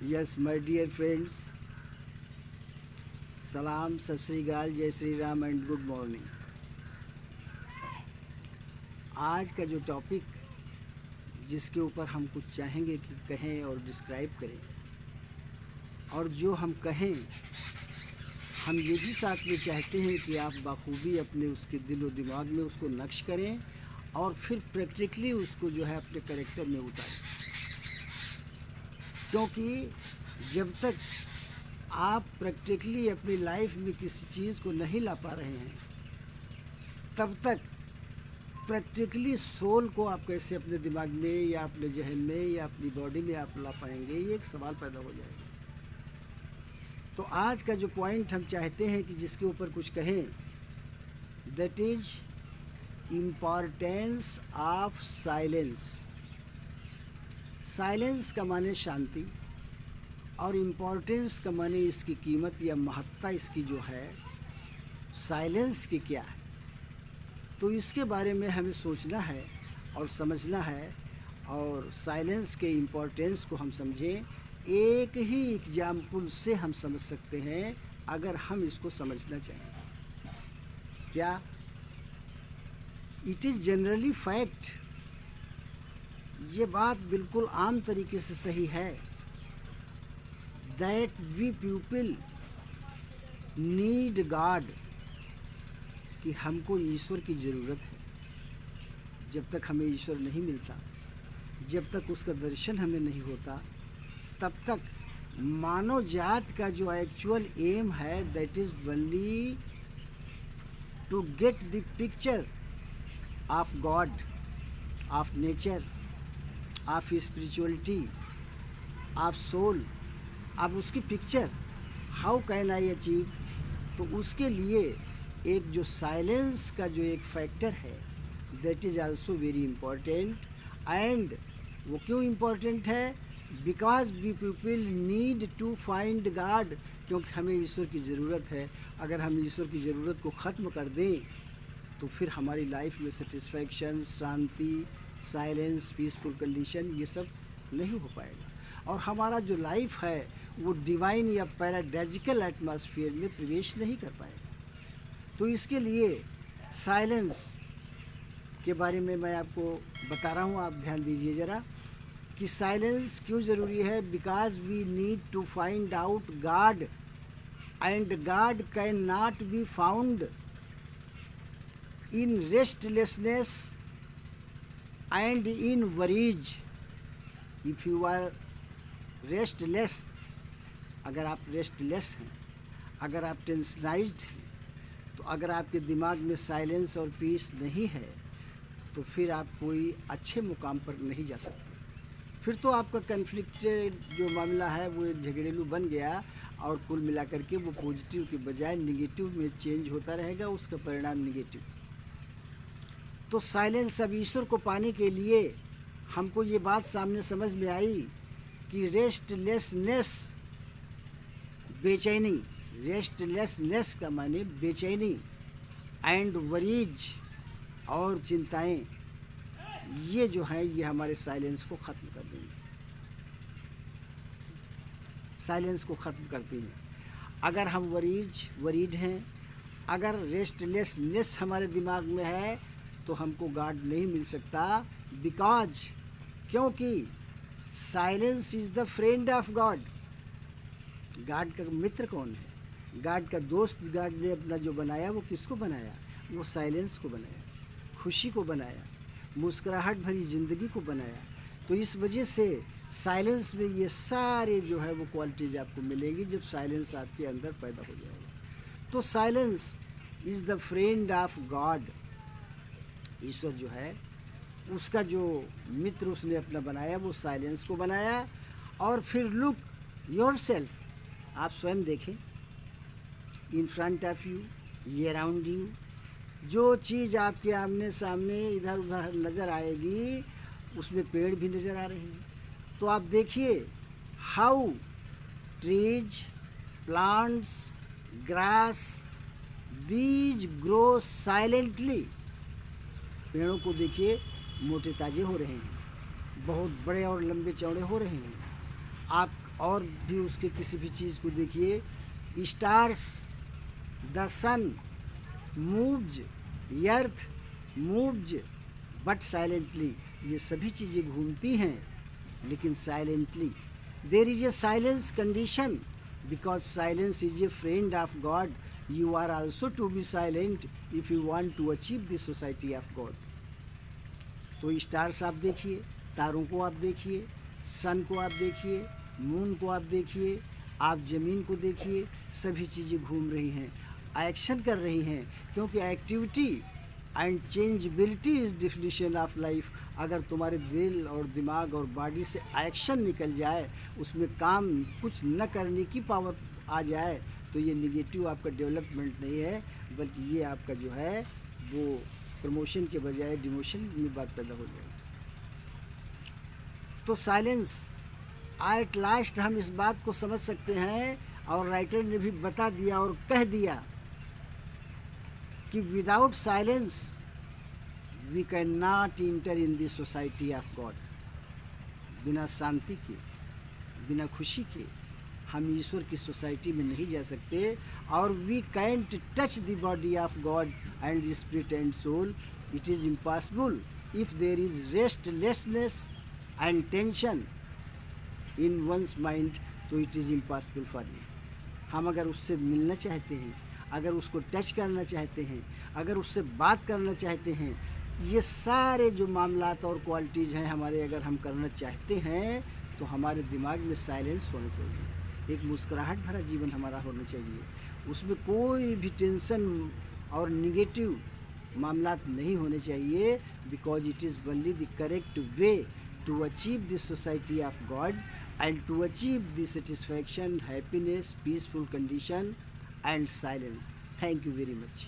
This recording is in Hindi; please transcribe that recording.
यस माय डियर फ्रेंड्स, सलाम, सत श्री अकाल, जय Shri Ram and good morning. आज का जो टॉपिक जिसके ऊपर हम कुछ चाहेंगे कि कहें और डिस्क्राइब करें, और जो हम कहें हम ये भी साथ में चाहते हैं कि आप बखूबी अपने उसके दिल और दिमाग में उसको नक्श करें और फिर प्रैक्टिकली उसको जो है अपने कैरेक्टर में उतारें। क्योंकि जब तक आप प्रैक्टिकली अपनी लाइफ में किसी चीज़ को नहीं ला पा रहे हैं, तब तक प्रैक्टिकली सोल को आप कैसे अपने दिमाग में या अपने जहन में या अपनी बॉडी में आप ला पाएंगे, ये एक सवाल पैदा हो जाएगा। तो आज का जो पॉइंट हम चाहते हैं कि जिसके ऊपर कुछ कहें, that is importance of silence. Silence का माने शांति, और इम्पॉर्टेंस का माने इसकी कीमत या महत्ता इसकी जो है साइलेंस की क्या है। तो इसके बारे में हमें सोचना है और समझना है, और साइलेंस के इम्पॉर्टेंस को हम समझें। एक ही एग्जाम्पल से हम समझ सकते हैं अगर हम इसको समझना चाहें। क्या? इट इज़ जनरली फैक्ट, ये बात बिल्कुल आम तरीके से सही है, that we people need God, कि हमको ईश्वर की ज़रूरत है। जब तक हमें ईश्वर नहीं मिलता, जब तक उसका दर्शन हमें नहीं होता, तब तक मानव जात का जो एक्चुअल एम है, that is only to get the picture of God, of nature, of spirituality, of soul. अब उसकी picture how can I achieve, तो उसके लिए एक जो साइलेंस का जो एक फैक्टर है, that is also very important. And वो क्यों इम्पॉर्टेंट है? Because we people need to find God, क्योंकि हमें ईश्वर की ज़रूरत है। अगर हम ईश्वर की ज़रूरत को ख़त्म कर दें तो फिर हमारी लाइफ में सेटिस्फैक्शन, शांति, साइलेंस, पीसफुल कंडीशन, ये सब नहीं हो पाएगा, और हमारा जो लाइफ है वो डिवाइन या पैराडाइजिकल एटमॉस्फेयर में प्रवेश नहीं कर पाएगा। तो इसके लिए साइलेंस के बारे में मैं आपको बता रहा हूँ, आप ध्यान दीजिए ज़रा कि साइलेंस क्यों ज़रूरी है। Because we need to find out God, and God can not be found in restlessness and in worries. If you are restless, अगर आप रेस्टलेस हैं, अगर आप टेंशनाइज्ड हैं, तो अगर आपके दिमाग में साइलेंस और पीस नहीं है, तो फिर आप कोई अच्छे मुकाम पर नहीं जा सकते। फिर तो आपका कन्फ्लिक्ट जो मामला है वो एक झगड़ेलू बन गया, और कुल मिलाकर के वो पॉजिटिव के बजाय निगेटिव में चेंज होता रहेगा, उसका परिणाम निगेटिव। तो साइलेंस, अब ईश्वर को पाने के लिए हमको ये बात सामने समझ में आई कि रेस्टलेसनेस, बेचैनी, रेस्टलेसनेस का माने बेचैनी, एंड वरीज, और चिंताएं, ये जो हैं ये हमारे साइलेंस को ख़त्म कर देंगे, साइलेंस को ख़त्म करती हैं। अगर हम वरीड हैं, अगर रेस्टलेसनेस हमारे दिमाग में है, तो हमको गॉड नहीं मिल सकता। बिकॉज, क्योंकि silence is the friend of God. God का मित्र कौन है? गॉड का दोस्त गॉड ने अपना जो बनाया वो किसको बनाया? वो साइलेंस को बनाया, खुशी को बनाया, मुस्कुराहट भरी ज़िंदगी को बनाया। तो इस वजह से साइलेंस में ये सारे जो है वो क्वालिटीज आपको मिलेगी जब साइलेंस आपके अंदर पैदा हो जाएगा। तो silence is the friend of God. ईश्वर जो है उसका जो मित्र उसने अपना बनाया वो साइलेंस को बनाया। और फिर लुक योरसेल्फ, आप स्वयं देखें, इन फ्रंट ऑफ यू, ये अराउंड यू, जो चीज़ आपके आमने सामने इधर उधर नज़र आएगी, उसमें पेड़ भी नज़र आ रहे हैं। तो आप देखिए how trees, plants, grass, these grow silently. पेड़ों को देखिए, मोटे ताजे हो रहे हैं, बहुत बड़े और लंबे चौड़े हो रहे हैं। आप और भी उसके किसी भी चीज़ को देखिए, stars, the sun moves, earth moves but silently, ये सभी चीज़ें घूमती हैं लेकिन silently. There is a silence condition because silence is a friend of God. You are also to be silent if you want to achieve the society of God. तो स्टार्स आप देखिए, तारों को आप देखिए, सन को आप देखिए, मून को आप देखिए, आप ज़मीन को देखिए, सभी चीज़ें घूम रही हैं, एक्शन कर रही हैं, क्योंकि activity and changeability is definition of life. अगर तुम्हारे दिल और दिमाग और बॉडी से एक्शन निकल जाए, उसमें काम कुछ न करने की पावर आ जाए, तो ये निगेटिव आपका डेवलपमेंट नहीं है, बल्कि ये आपका जो है वो प्रमोशन के बजाय डिमोशन में बात पैदा हो जाएगी। तो साइलेंस एट लास्ट हम इस बात को समझ सकते हैं, और राइटर ने भी बता दिया और कह दिया कि without silence we can not enter in the society of God. बिना शांति के, बिना खुशी के हम ईश्वर की सोसाइटी में नहीं जा सकते। और we can't touch the body of God and spirit and soul. It is impossible if there is restlessness and tension in one's mind, तो it is impossible for you. हम अगर उससे मिलना चाहते हैं, अगर उसको टच करना चाहते हैं, अगर उससे बात करना चाहते हैं, ये सारे जो मामलात और क्वालिटीज़ हैं हमारे, अगर हम करना चाहते हैं तो हमारे दिमाग में साइलेंस होना चाहिए, एक मुस्कुराहट भरा जीवन हमारा होना चाहिए, उसमें कोई भी टेंशन और निगेटिव मामलात नहीं होने चाहिए। Because it is only the correct way to achieve the society of God and to achieve the satisfaction, happiness, peaceful condition and silence. Thank you very much.